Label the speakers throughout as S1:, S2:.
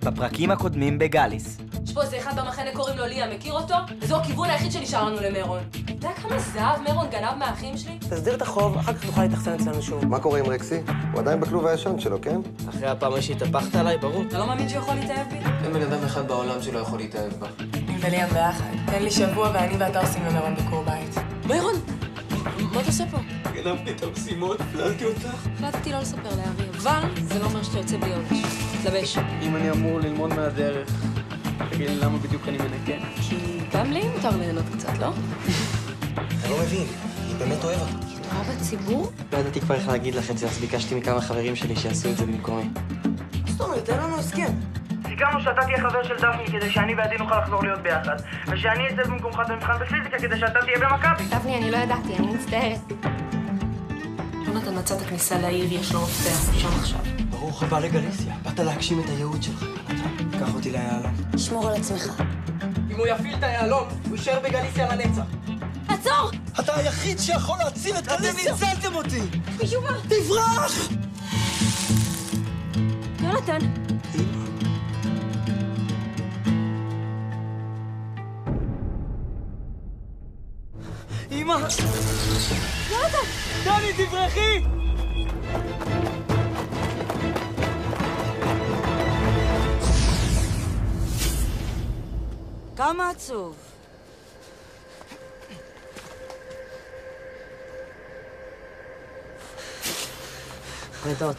S1: בפרקים הקודמים בגליס.
S2: יש פה איזה אחד במחנה קוראים לו ליה, מכיר אותו? וזהו הכיוון היחיד שנשאר לנו למרון. אתה יודע כמה זהב מרון גנב מהאחים שלי?
S3: תסדיר את החוב, אחר כך תוכל להתחסן אצלנו שוב.
S4: מה קורה עם רקסי? הוא עדיין בכלוב הישן שלו, כן?
S1: אחרי הפעם שהתהפכת עליי, ברור.
S2: אתה לא מאמין שהוא יכול להתאהב בי?
S5: אין בן אדם אחד בעולם שלא יכול להתאהב בה.
S3: אני וליאם ביחד. תן לי שבוע ואני ואתה עושים למרון ביקור בית.
S2: מרון, מה אתה עושה פה?
S5: גנבתי את המשימות, הפללתי אותך.
S2: החלטתי לא לספר לארי, אבל זה לא אומר שאתה יוצא בלי עונש. תתלבש.
S5: אם אני אמור ללמוד מהדרך, תגיד לי למה בדיוק אני מנגן.
S2: כי גם לי מותר ליהנות קצת, לא?
S1: אתה לא מבין, היא באמת אוהבת.
S2: אוהב הציבור?
S1: לא ידעתי כבר איך להגיד לך את זה, אז ביקשתי מכמה חברים שלי שיעשו את זה במקומי.
S3: זאת אומרת, אין לנו הסכם.
S6: סיכמנו שאתה תהיה חבר של דפני כדי שאני ועדי נוכל לחזור להיות ביחד, ושאני אצא במקומך את המבחן בפיזיקה כדי שאתה תהיה במכבי.
S2: דפני, אני לא ידעתי, אני מצטערת. יונתן מצא את הכניסה לעיר, יש לו מפתח, שם עכשיו.
S1: ברוך הבא לגליסיה, באת להגשים את הייעוד שלך. קח אותי ליעלון.
S2: שמור על עצמך.
S1: אם הוא יפעיל את היעלון, הוא יישאר בגליסיה לנצח.
S2: עצור!
S1: אתה היחיד שיכול להציל את גליסיה! אתם ניצלתם אותי!
S2: מישהו בא!
S1: תברח!
S2: יונתן!
S1: אמא!
S2: יונתן!
S1: דני, תברחי!
S7: כמה עצוב. פרידות.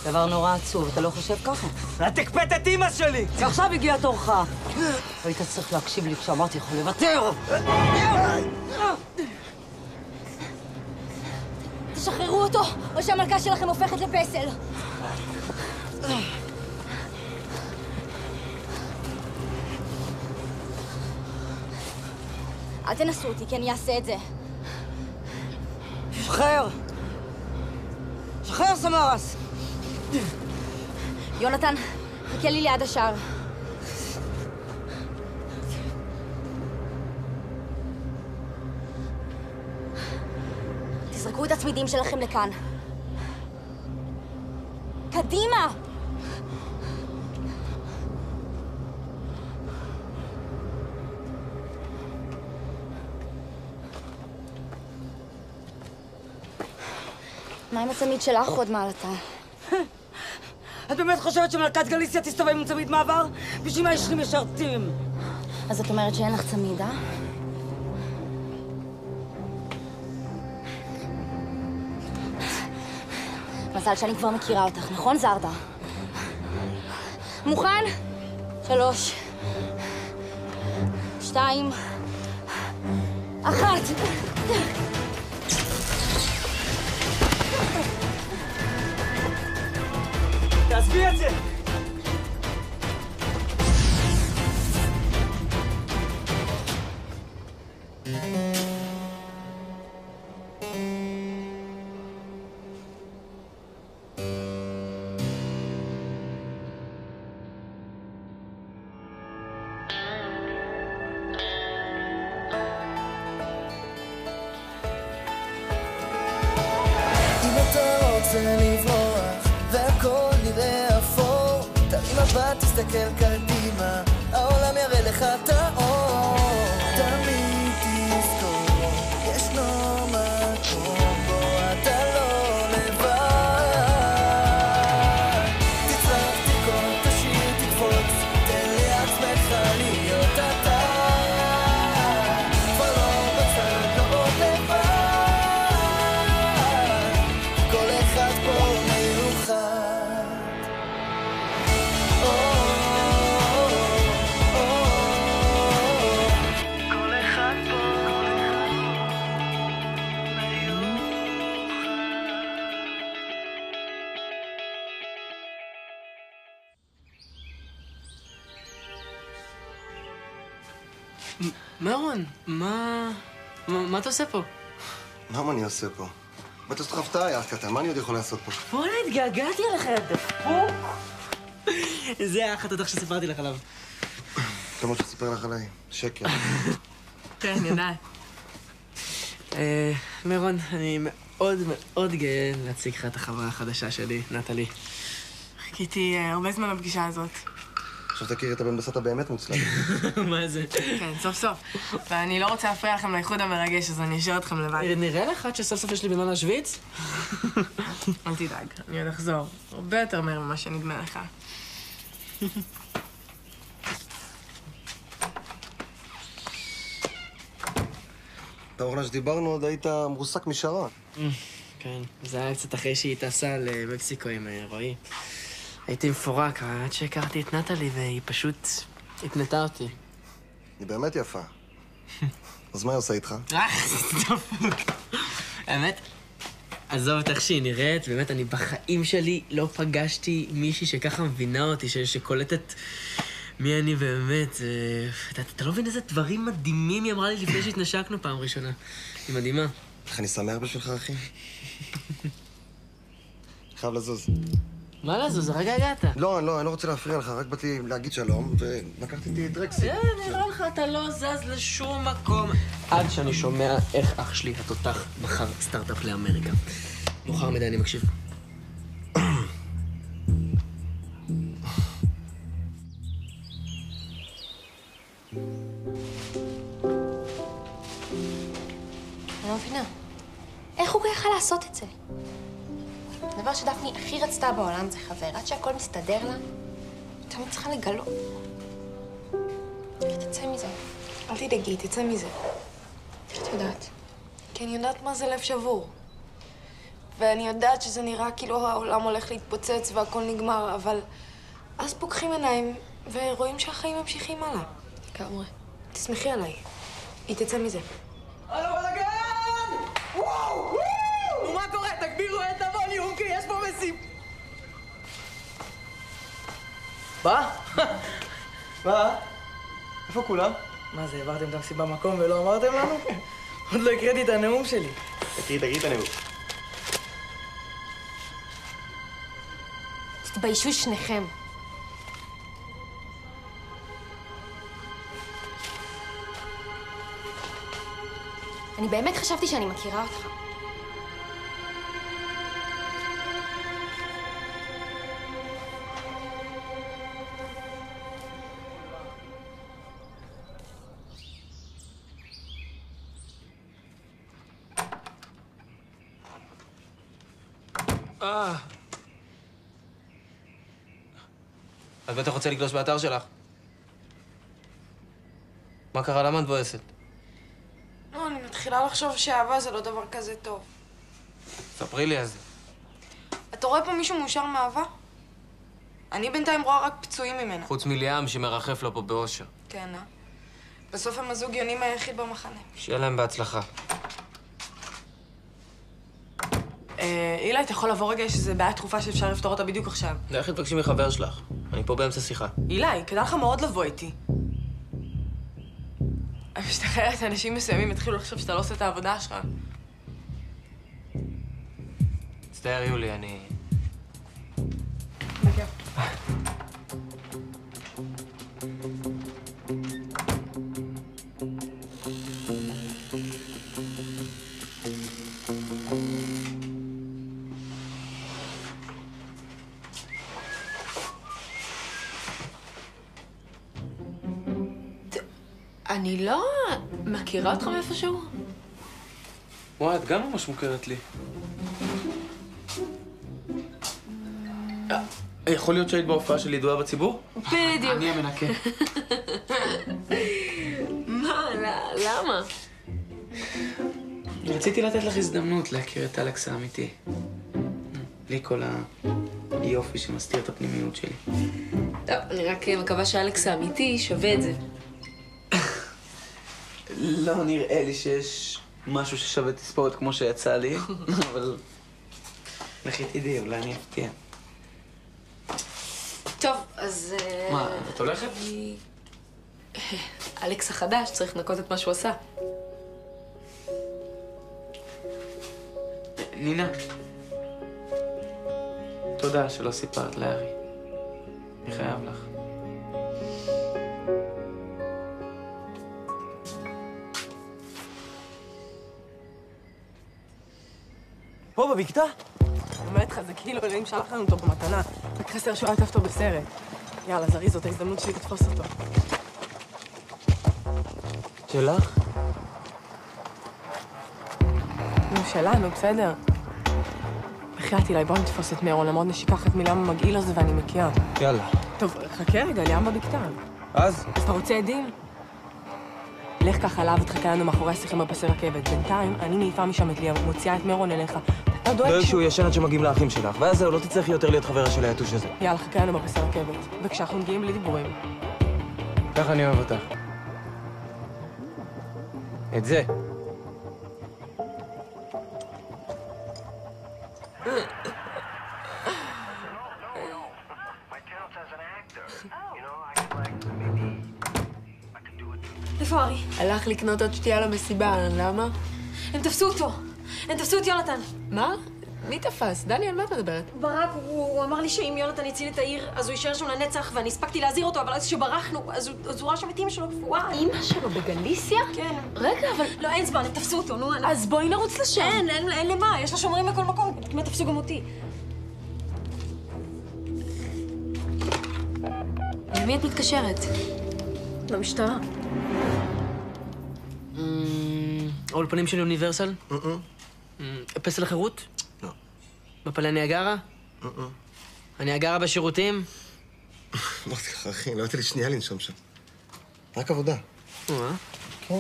S7: דבר נורא עצוב, אתה לא חושב ככה?
S1: את הקפאת את אמא שלי!
S7: ועכשיו הגיע תורך. היית צריך להקשיב לי כשאמרתי לך לוותר.
S2: תשחררו אותו, או שהמלכה שלכם הופכת לפסל. אל תנסו אותי, כי אני אעשה את זה.
S7: שחרר! שחרר, סמרס!
S2: יונתן, חכה לי ליד השער. תזרקו את הצמידים שלכם לכאן. קדימה! מה עם הצמיד שלך עוד מעלתה?
S7: את באמת חושבת שמלכת גליסיה תסתובב עם צמיד מעבר? בשביל מה יש לי משרתים?
S2: אז את אומרת שאין לך צמיד, אה? מזל שאני כבר מכירה אותך, נכון, זרדה? מוכן? 3, 2, 1.
S1: תעזבי את זה!
S8: אם אתה רוצה לברוח והכל נראה אפור, תרים מבט, תסתכל קדימה, העולם יראה לך את האור. תמיד תזכור, ישנו מקום בו אתה לא לבד. תצלח, תיקון, תשאיר, תקפוץ, תן לעצמך להיות אתה. כבר לא בצד, לא עוד לבד. כל אחד פה מיוחד. כל אחד פה
S5: מרון, מה אתה עושה פה?
S4: מה אני עושה פה? באת לעשות לך הפתעה, יא קטן, מה אני עוד יכול לעשות פה?
S7: בוא'נה, התגעגעתי אליך, דפוק.
S1: זה החטטח שסיפרתי לך עליו.
S4: כמו שסיפר לך עליי, שקר.
S5: כן, יודעת. מרון, אני מאוד מאוד גאה להציג לך את החברה החדשה שלי, נטלי.
S3: חיכיתי הרבה זמן לפגישה הזאת.
S4: עכשיו תכיר את הבן בסט הבאמת מוצלח.
S5: מה זה?
S3: כן, סוף סוף. ואני לא רוצה להפריע לכם לאיחוד המרגש, אז אני אשאיר אתכם לבד.
S5: נראה לך שסוף סוף יש לי במה להשוויץ?
S3: אל תדאג, אני עוד אחזור. הרבה יותר מהר ממה שנדמה לך.
S4: פעם שדיברנו עוד היית מרוסק משרון.
S5: כן, זה היה קצת אחרי שהיא טסה למקסיקו עם רועי. הייתי מפורק, עד שהכרתי את נטלי והיא פשוט התנתה אותי.
S4: היא באמת יפה. אז מה היא עושה איתך?
S5: זה דפוק. האמת, עזוב את איך שהיא נראית, באמת, אני בחיים שלי לא פגשתי מישהי שככה מבינה אותי, שקולטת מי אני באמת. אתה לא מבין איזה דברים מדהימים היא אמרה לי לפני שהתנשקנו פעם ראשונה. היא מדהימה.
S4: איך אני שמח בשבילך, אחי? חייב לזוז.
S5: מה לזוז? הרגע הגעת.
S4: לא, אני לא רוצה להפריע לך, רק באתי להגיד שלום, ולקחתי איתי את רקסי.
S5: נראה לך, אתה לא זז לשום מקום. עד שאני שומע איך אח שלי התותח בחר סטארט-אפ לאמריקה. מאוחר מדי, אני מקשיב.
S9: אני לא מבינה. איך הוא יכל לעשות את זה? הדבר שדפני הכי רצתה בעולם זה חבר. עד שהכל מסתדר לה, תמיד צריכה לגלות. איך תצא מזה?
S3: אל תדאגי, תצא מזה.
S9: איך את יודעת?
S3: כי אני יודעת מה זה לב שבור. ואני יודעת שזה נראה כאילו העולם הולך להתפוצץ והכל נגמר, אבל אז פוקחים עיניים ורואים שהחיים ממשיכים הלאה.
S9: כאמרי.
S3: תסמכי עליי. היא תצא מזה.
S5: הלו, בלגן! וואו! נו, מה קורה? תגבירו את הווליום, כי יש פה מסיב.
S1: מה? מה? איפה כולם?
S6: מה זה, העברתם את המסיבה במקום ולא אמרתם לנו? עוד לא הקראתי את הנאום שלי.
S4: תקריא את הנאום.
S9: תתביישו שניכם. אני באמת חשבתי שאני מכירה אותך.
S1: את בטח רוצה לגלוש באתר שלך. מה קרה? למה את מבואסת?
S3: לא, אני מתחילה לחשוב שאהבה זה לא דבר כזה טוב.
S1: ספרי לי על זה.
S3: אתה רואה פה מישהו מאושר מאהבה? אני בינתיים רואה רק פצועים ממנה.
S1: חוץ מליאם שמרחף לו פה באושר.
S3: כן, בסוף הם הזוג יונים היחיד במחנה.
S1: שיהיה להם בהצלחה.
S3: אילי, אתה יכול לבוא רגע? יש איזו בעיה דחופה שאפשר לפתור אותה בדיוק עכשיו.
S1: איך תבקשי מחבר שלך? אני פה באמצע שיחה.
S3: אילי, כדאי לך מאוד לבוא איתי. אני משתחררת, אנשים מסוימים התחילו לחשוב שאתה לא עושה את העבודה שלך.
S1: מצטער, יולי, אני...
S3: בכיף.
S2: אני לא מכירה אותך מאיפשהו?
S5: וואי, את גם ממש מוכרת לי. יכול להיות שהיית בהופעה של ידועה בציבור?
S2: בדיוק.
S5: אני המנקה.
S2: מה? למה?
S5: רציתי לתת לך הזדמנות להכיר את אלכס האמיתי. בלי כל היופי שמסתיר את הפנימיות שלי.
S2: טוב, אני רק מקווה שאלכס האמיתי שווה את זה.
S5: לא נראה לי שיש משהו ששווה תספורת כמו שיצא לי, אבל... לכי תדעי, אולי אני אפתיע.
S2: טוב, אז...
S5: מה, את הולכת?
S2: אלכס החדש צריך לנקות את מה שהוא עשה.
S5: נינה, תודה שלא סיפרת לארי. אני חייב לך.
S6: פה בבקתה?
S3: אני אומרת לך, זה כאילו אלוהים שלח לנו אותו במתנה.
S10: חסר שהוא היה טוב טוב בסרט. יאללה, זריז, זאת ההזדמנות שלי לתפוס אותו.
S5: שלך?
S10: נו, שלנו, בסדר. בחייאת אילי, בוא נתפוס את מירון, למרות נשיקח את מילה המגעיל הזה ואני מקיאה.
S1: יאללה.
S10: טוב, חכה רגע, ליאם בבקתה.
S1: אז?
S10: אז אתה רוצה עדים? לך ככה עליו ותחכה לנו מאחורי השיחים בפסי רכבת. בינתיים, אני מעיפה משם את ליאם, מוציאה את מירון אליך. אתה דואג
S1: דואג שהוא ישן עד שמגיעים לאחים שלך, ואז זהו, לא תצטרך יותר להיות חברה של היתוש הזה.
S10: יאללה, חכה לנו בפסי רכבת. וכשאנחנו מגיעים בלי דיבורים.
S1: ככה אני אוהב אותך. את זה.
S2: איפה ארי?
S3: הלך לקנות עוד שתייה למסיבה, למה?
S2: הם תפסו אותו! הם תפסו את יונתן!
S3: מה? מי תפס? דני, על מה את מדברת?
S2: ברק, הוא אמר לי שאם יונתן יציל את העיר, אז הוא יישאר שם לנצח, ואני הספקתי להזהיר אותו, אבל אז כשברחנו, אז הוא ראה שם את אמא שלו רפואה.
S3: אמא שלו בגליסיה?
S2: כן.
S3: רגע, אבל...
S2: לא, אין זמן, הם תפסו אותו, נו.
S3: אז בואי נרוץ לשם.
S2: אין למה, יש לה שומרים בכל מקום, כמעט תפסו גם אותי.
S3: למי את מתקשרת?
S2: למשטרה.
S5: האולפנים של אוניברסל? פסל החירות?
S4: לא.
S5: מפלי ניאגרה? הניאגרה בשירותים?
S4: לא, אחי, לא הייתה לי שנייה לנשום שם. רק עבודה. כן.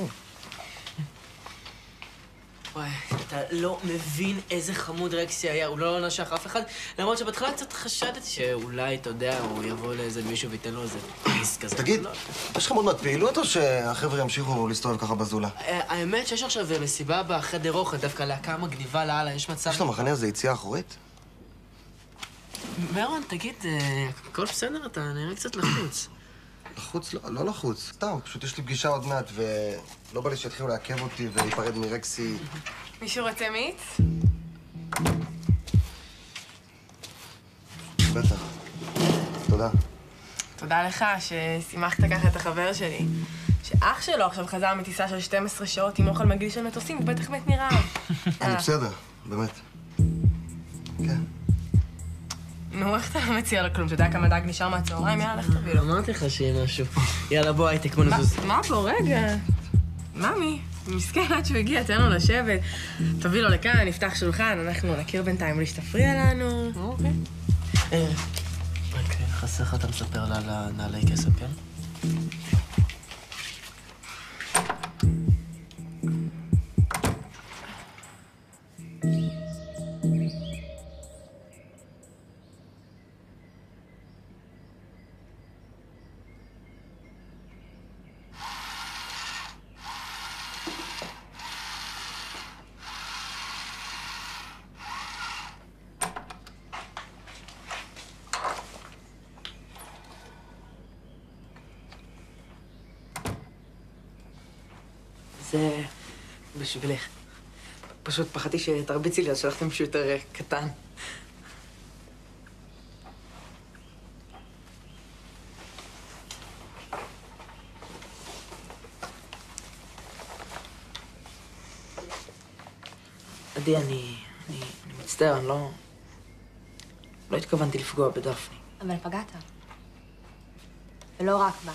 S5: וואי, אתה לא מבין איזה חמוד רקסי היה, הוא לא נשך אף אחד, למרות שבהתחלה קצת חשדתי שאולי, אתה יודע, הוא יבוא לאיזה מישהו וייתן לו איזה פיס כזה.
S4: תגיד, יש לך עוד מעט פעילות או שהחבר'ה ימשיכו להסתובב ככה בזולה?
S5: האמת שיש עכשיו מסיבה בחדר אוכל, דווקא להקה מגניבה לאללה, יש מצב...
S4: יש למחנה הזה יציאה אחורית?
S5: מירון, תגיד, הכל בסדר? אתה נראה קצת לחוץ.
S4: לחוץ? לא לחוץ. סתם, פשוט יש לי פגישה עוד מעט, ולא בא לי שיתחילו לעכב אותי ולהיפרד מרקסי.
S10: מישהו רוצה מיץ?
S4: בטח. תודה.
S10: תודה לך ששימחת ככה את החבר שלי. שאח שלו עכשיו חזר מטיסה של 12 שעות עם אוכל מגעיל של מטוסים, הוא בטח מת מרעב.
S4: אני בסדר, באמת. כן.
S10: נו, איך אתה לא מציע לו כלום? אתה יודע כמה דג נשאר מהצהריים? יאללה, לך תביא לו.
S5: אמרתי לך שיהיה משהו. יאללה, בוא, הייטק, בוא נזוז.
S10: מה פה? רגע. ממי, מסכן עד שהוא הגיע, תן לו לשבת. תביא לו לכאן, נפתח שולחן, אנחנו נכיר בינתיים בלי שתפריע לנו. אוקיי.
S5: רק חסר לך, אתה מספר לה על הנעלי כסף, כן? זה בשבילך. פשוט פחדתי שתרביצי לי, אז שלחתי משהו יותר קטן. עדי, אני מצטער, אני לא התכוונתי לפגוע בדפני.
S9: אבל פגעת. ולא רק בה.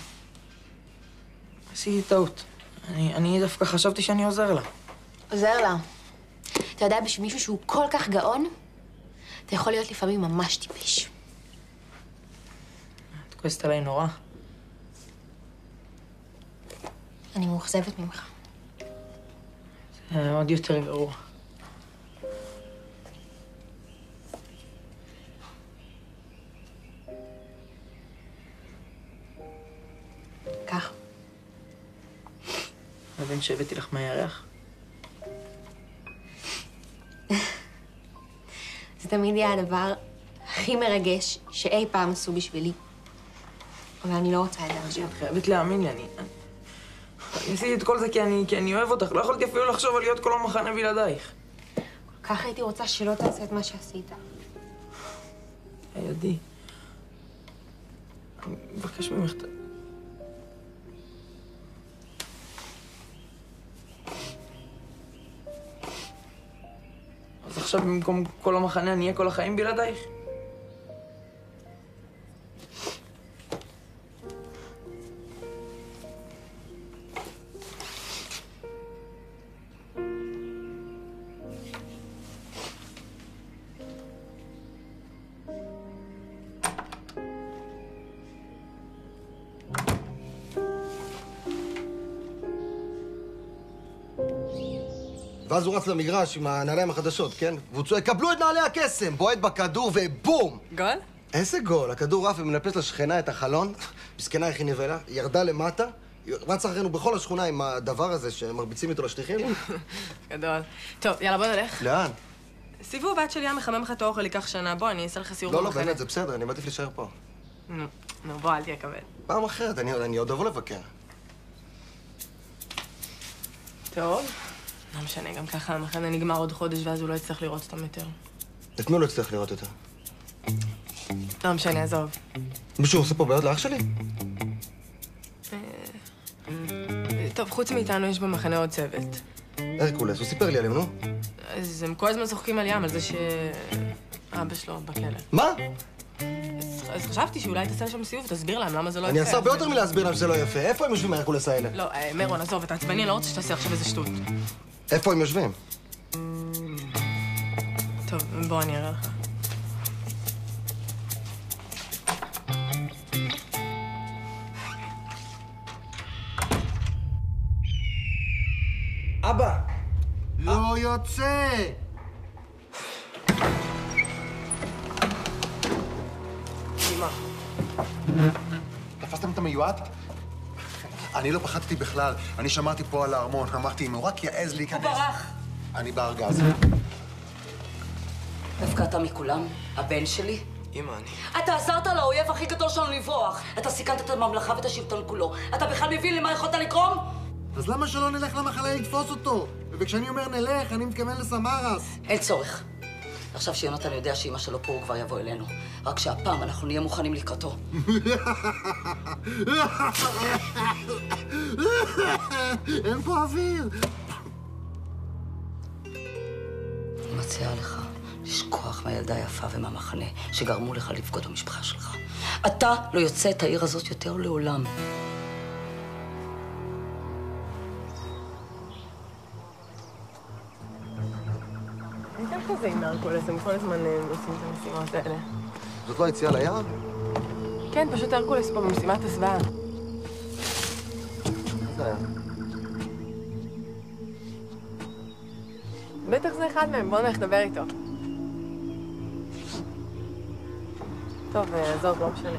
S5: עשיתי טעות. אני דווקא חשבתי שאני עוזר לה.
S9: עוזר לה. אתה יודע, בשביל מישהו שהוא כל כך גאון, אתה יכול להיות לפעמים ממש טיפש.
S5: את כועסת עליי נורא.
S9: אני מאוכזבת ממך.
S5: זה עוד יותר גרוע.
S9: כך.
S5: מבין שהבאתי לך מהירח?
S9: זה תמיד יהיה הדבר הכי מרגש שאי פעם עשו בשבילי. אבל אני לא רוצה את זה עכשיו.
S5: את חייבת להאמין לי, אני עשיתי את כל זה כי אני אוהב אותך. לא יכולתי אפילו לחשוב על להיות כל המחנה בלעדייך.
S9: כל כך הייתי רוצה שלא תעשה את מה שעשית.
S5: עדי, אני מבקש ממך... אז עכשיו במקום כל המחנה אני אהיה כל החיים בלעדייך?
S4: ואז הוא רץ למגרש עם הנעליים החדשות, כן? והוא צועק, קבלו את נעלי הקסם! בועט בכדור ובום!
S10: גול?
S4: איזה גול? הכדור עף ומנפץ לשכנה את החלון. מסכנה איך היא נבלה, ירדה למטה, רץ אחרינו בכל השכונה עם הדבר הזה שמרביצים איתו לשטיחים.
S10: גדול. טוב, יאללה, בוא נלך.
S4: לאן?
S10: סיבוב בת שלי היה מחמם לך את האוכל, ייקח שנה. בוא, אני אעשה לך סיור
S4: לא,
S10: במחנה.
S4: באמת, זה בסדר, אני מעדיף להישאר פה.
S10: נו, בוא, אל תהיה כבד.
S4: פעם אחרת, אני עוד אבוא לבקר.
S10: טוב. לא משנה, גם ככה המחנה נגמר עוד חודש ואז הוא לא יצטרך לראות אותם יותר.
S4: את מי הוא לא יצטרך לראות יותר?
S10: לא משנה, עזוב.
S4: מישהו עושה פה בעיות לאח שלי?
S10: טוב, חוץ מאיתנו יש במחנה עוד צוות.
S4: הרקולס, הוא סיפר לי עליהם, נו.
S10: אז הם כל הזמן צוחקים על ים, על זה שאבא שלו בכלא.
S4: מה?
S10: אז חשבתי שאולי תעשה שם סיבוב, תסביר להם למה זה לא יפה.
S4: אני אעשה הרבה יותר מלהסביר להם שזה לא יפה. איפה הם יושבים ההרקולס האלה?
S10: לא, מרון, עזוב, אתה עצבני, אני לא רוצה שתעשה עכשיו איזה שטות.
S4: איפה הם יושבים?
S10: טוב, בוא, אני אראה לך.
S1: אבא!
S4: לא יוצא!
S1: אמא.
S11: תפסתם את המיועד? אני לא פחדתי בכלל. אני שמרתי פה על הארמון. אמרתי, אם הוא רק יעז להיכנס...
S7: הוא ברח.
S11: אני בארגז.
S7: דווקא אתה מכולם, הבן שלי.
S1: אמא,
S7: אתה עזרת לאויב הכי גדול שלנו לברוח. אתה סיכנת את הממלכה ואת השלטון כולו. אתה בכלל מבין למה יכולת לקרום?
S11: אז למה שלא נלך למחלה לתפוס אותו? וכשאני אומר נלך, אני מתכוון לסמרס.
S7: אין צורך. עכשיו שיונתן יודע שאמא שלו פה, הוא כבר יבוא אלינו. רק שהפעם אנחנו נהיה מוכנים לקראתו.
S11: אין פה אוויר.
S7: אני מציעה לך לשכוח מהילדה היפה ומהמחנה שגרמו לך לבגוד במשפחה שלך. אתה לא יוצא את העיר הזאת יותר לעולם.
S10: אני ככה זה עם הרקולס, הם כל הזמן עושים את המשימות האלה.
S4: זאת לא יציאה ליער?
S10: כן, פשוט הרקולס פה במשימת הסוואה.
S4: זה היה.
S10: בטח זה אחד מהם, בוא נלך לדבר איתו. טוב, עזוב, לא משנה.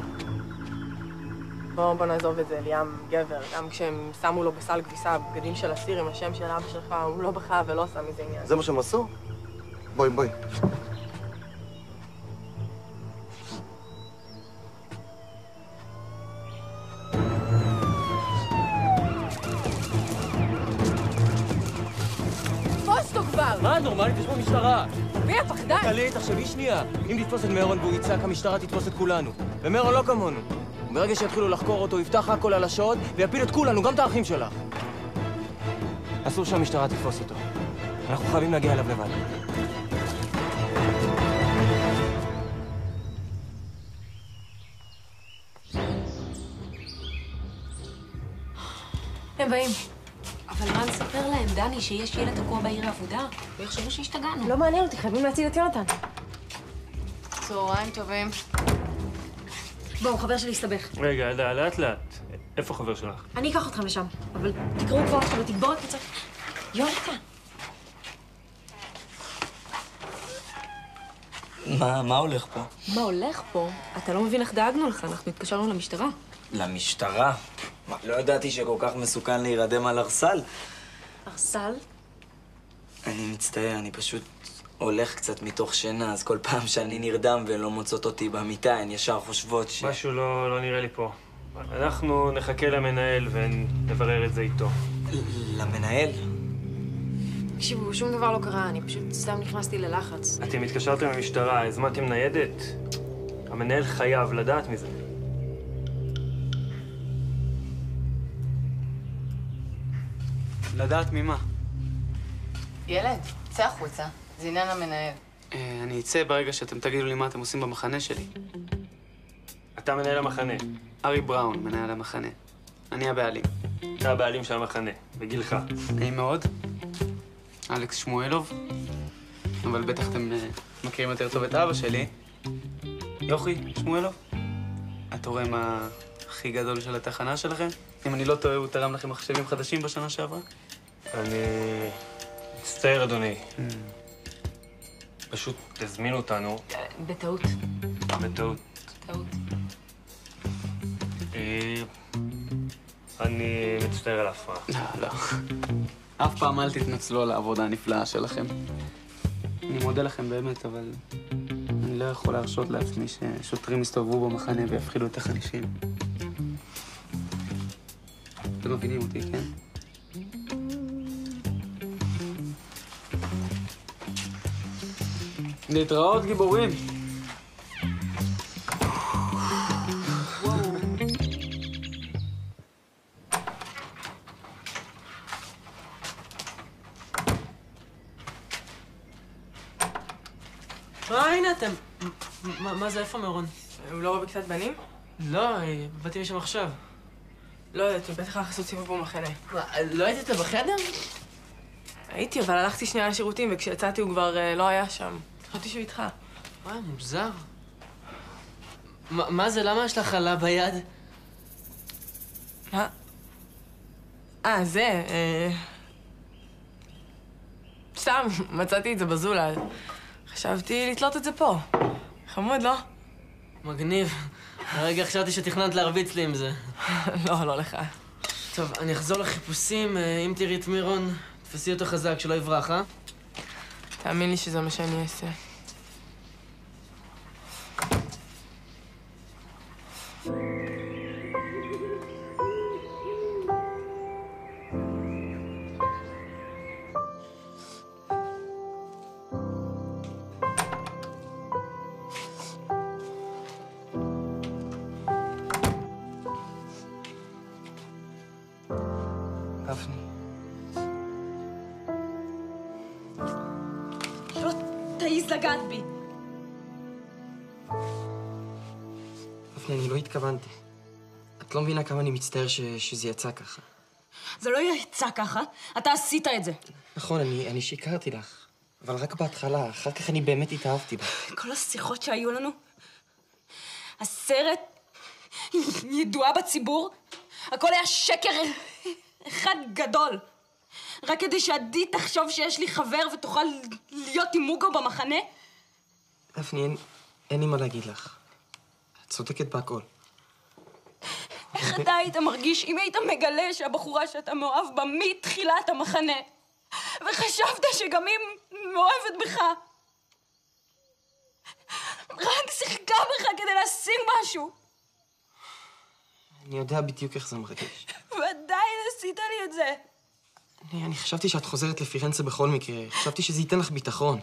S10: בוא נעזוב את זה, ליאם גבר. גם כשהם שמו לו בסל כביסה בגדים של אסיר עם השם של אבא שלך, הוא לא בכה ולא עשה מזה עניין.
S4: זה מה שהם עשו? בואי.
S10: תפוס אותו כבר!
S12: מה, נורמלית? יש פה משטרה.
S10: אביה, פחדן!
S12: קלי, תחשבי שנייה. אם תתפוס את מרון והוא יצעק, המשטרה תתפוס את כולנו. ומרון לא כמונו. ברגע שיתחילו לחקור אותו, יפתח הכל על השעות ויפיל את כולנו, גם את האחים שלך. אסור שהמשטרה תתפוס אותו. אנחנו חייבים להגיע אליו לבד.
S10: הם באים.
S9: אבל מה נספר להם, דני, שיש ילד תקוע בעיר העבודה? ויחשבו שהשתגענו.
S10: לא מעניין אותי, חייבים להציל את יונתן. צהריים טובים.
S9: בואו, חבר שלי הסתבך.
S13: רגע, לאט. איפה חבר שלך?
S9: אני אקח אתכם לשם, אבל תקראו כבר עכשיו ותגבור את קצת. יונתן.
S14: מה הולך פה?
S2: מה הולך פה? אתה לא מבין איך דאגנו לך, אנחנו התקשרנו למשטרה.
S14: למשטרה? מה, לא ידעתי שכל כך מסוכן להירדם על ארסל.
S2: ארסל?
S14: אני מצטער, אני פשוט הולך קצת מתוך שינה, אז כל פעם שאני נרדם והן לא מוצאות אותי במיטה, הן ישר חושבות ש...
S13: משהו לא נראה לי פה. אנחנו נחכה למנהל ונברר את זה איתו.
S14: למנהל?
S3: תקשיבו, שום דבר לא קרה, אני פשוט סתם נכנסתי ללחץ.
S13: אתם התקשרתם למשטרה, הזמנתם ניידת? המנהל חייב לדעת מזה.
S5: לדעת ממה?
S10: ילד, צא החוצה. זה עניין המנהל.
S5: אני אצא ברגע שאתם תגידו לי מה אתם עושים במחנה שלי.
S13: אתה מנהל המחנה.
S5: ארי בראון, מנהל המחנה. אני הבעלים.
S13: אתה הבעלים של המחנה, בגילך.
S5: נעים מאוד. אלכס שמואלוב. אבל בטח אתם מכירים יותר טוב את אבא שלי. יוכי שמואלוב. התורם הכי גדול של התחנה שלכם. אם אני לא טועה, הוא תרם לכם מחשבים חדשים בשנה שעברה.
S13: אני מצטער, אדוני. פשוט תזמינו אותנו.
S2: בטעות.
S13: בטעות.
S2: טעות.
S13: אני מצטער על ההפרעה.
S5: לא. אף פעם אל תתנצלו על העבודה הנפלאה שלכם. אני מודה לכם באמת, אבל אני לא יכול להרשות לעצמי ששוטרים יסתובבו במחנה ויפחידו את החניכים. אתם מבינים אותי, כן? להתראות, גיבורים.
S15: הנה אתם. מה זה? איפה מירון?
S10: הוא לא רואה בקצת בנים?
S15: לא, באתי משם עכשיו.
S10: לא יודעת, הוא בטח הלך לעשות סיבוב במחנה.
S15: לא היית איתה בחדר?
S10: הייתי, אבל הלכתי שנייה לשירותים, וכשיצאתי הוא כבר לא היה שם. חשבתי שהוא איתך.
S15: וואי, מוזר. מה זה? למה יש לך חלה ביד?
S10: זה... סתם, מצאתי את זה בזולה. חשבתי לתלות את זה פה. חמוד, לא?
S15: מגניב. הרגע חשבתי שתכננת להרביץ לי עם זה.
S10: לא לך.
S15: טוב, אני אחזור לחיפושים. אם תראי את מירון, תפסי אותו חזק, שלא יברח, אה?
S10: תאמין לי שזה מה שאני אעשה.
S1: דפני.
S16: לא תעיז לגעת בי.
S1: דפני, אני לא התכוונתי. את לא מבינה כמה אני מצטער שזה יצא ככה.
S16: זה לא יצא ככה, אתה עשית את זה.
S1: נכון, אני שיקרתי לך. אבל רק בהתחלה, אחר כך אני באמת התאהבתי בה.
S16: כל השיחות שהיו לנו, הסרט, ידועה בציבור, הכל היה שקר אחד גדול. רק כדי שעדי תחשוב שיש לי חבר ותוכל להיות עם מוגו במחנה?
S1: דפני, אין לי מה להגיד לך. את צודקת בהכל.
S16: איך אתה היית מרגיש אם היית מגלה שהבחורה שאתה מאוהב בה מתחילת המחנה, וחשבת שגם היא מאוהבת בך? רק שיחקה בך כדי להשיג משהו.
S1: אני יודע בדיוק איך זה מרגיש.
S16: ועדיין עשית לי את זה.
S1: אני חשבתי שאת חוזרת לפירנצה בכל מקרה. חשבתי שזה ייתן לך ביטחון.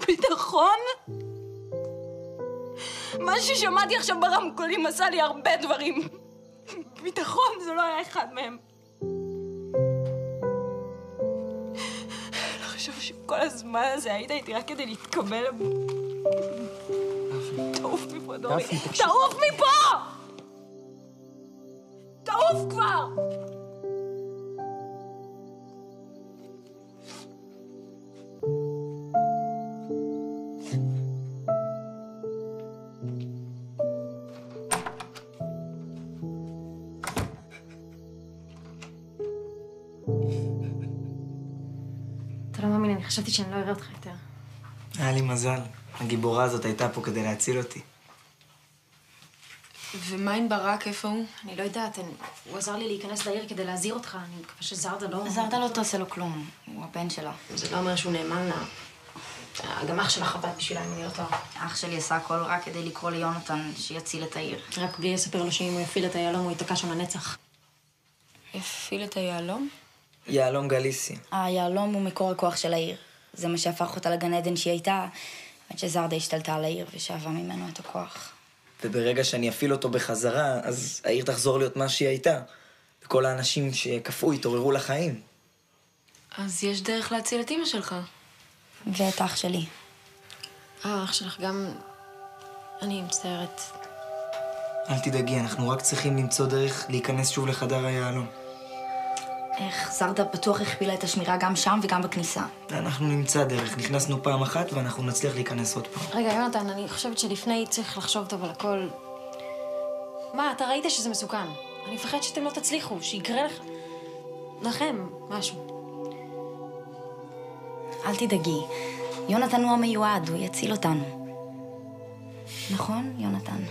S16: ביטחון? מה ששמעתי עכשיו ברמקולים עשה לי הרבה דברים. ביטחון זה לא היה אחד מהם. לחשוב שכל הזמן הזה היית איתי רק כדי להתקבל. תעוף מפה, דורי. תעוף מפה! תעוף כבר!
S9: אתה לא מאמין, אני חשבתי שאני לא אראה אותך יותר.
S14: היה לי מזל. הגיבורה הזאת הייתה פה כדי להציל אותי.
S3: ומה עם ברק? איפה הוא?
S9: אני לא יודעת, הוא עזר לי להיכנס לעיר כדי להזהיר אותך. אני מקווה שזרדה לא...
S7: זרדה לא תעשה לו כלום, הוא הבן שלה.
S9: זה לא אומר שהוא נאמן לה. גם אח שלך עבד בשבילה, אם אני לא טועה.
S7: אח שלי עשה הכל רק כדי לקרוא ליונתן שיציל את העיר.
S9: רק בלי לספר לו שאם הוא יפיל את היהלום, הוא ייתקע שם לנצח.
S3: יפיל את היהלום?
S14: יהלום גליסי.
S7: היהלום הוא מקור הכוח של העיר. זה מה שהפך אותה לגן עדן שהיא הייתה, עד שזרדה השתלטה על העיר ושאבה ממנו את הכוח.
S14: וברגע שאני אפעיל אותו בחזרה, אז העיר תחזור להיות מה שהיא הייתה. וכל האנשים שקפאו יתעוררו לחיים.
S3: אז יש דרך להציל את אמא שלך.
S7: ואת אח שלי.
S9: אח שלך גם... אני מצטערת.
S14: אל תדאגי, אנחנו רק צריכים למצוא דרך להיכנס שוב לחדר היהלום.
S7: איך? זרדה בטוח הכפילה את השמירה גם שם וגם בכניסה.
S14: אנחנו נמצא דרך. נכנסנו פעם אחת ואנחנו נצליח להיכנס עוד פעם.
S9: רגע, יונתן, אני חושבת שלפני צריך לחשוב טוב על הכל. מה, אתה ראית שזה מסוכן. אני מפחד שאתם לא תצליחו, שיקרה לכם משהו.
S17: אל תדאגי. יונתן הוא המיועד, הוא יציל אותנו. נכון, יונתן?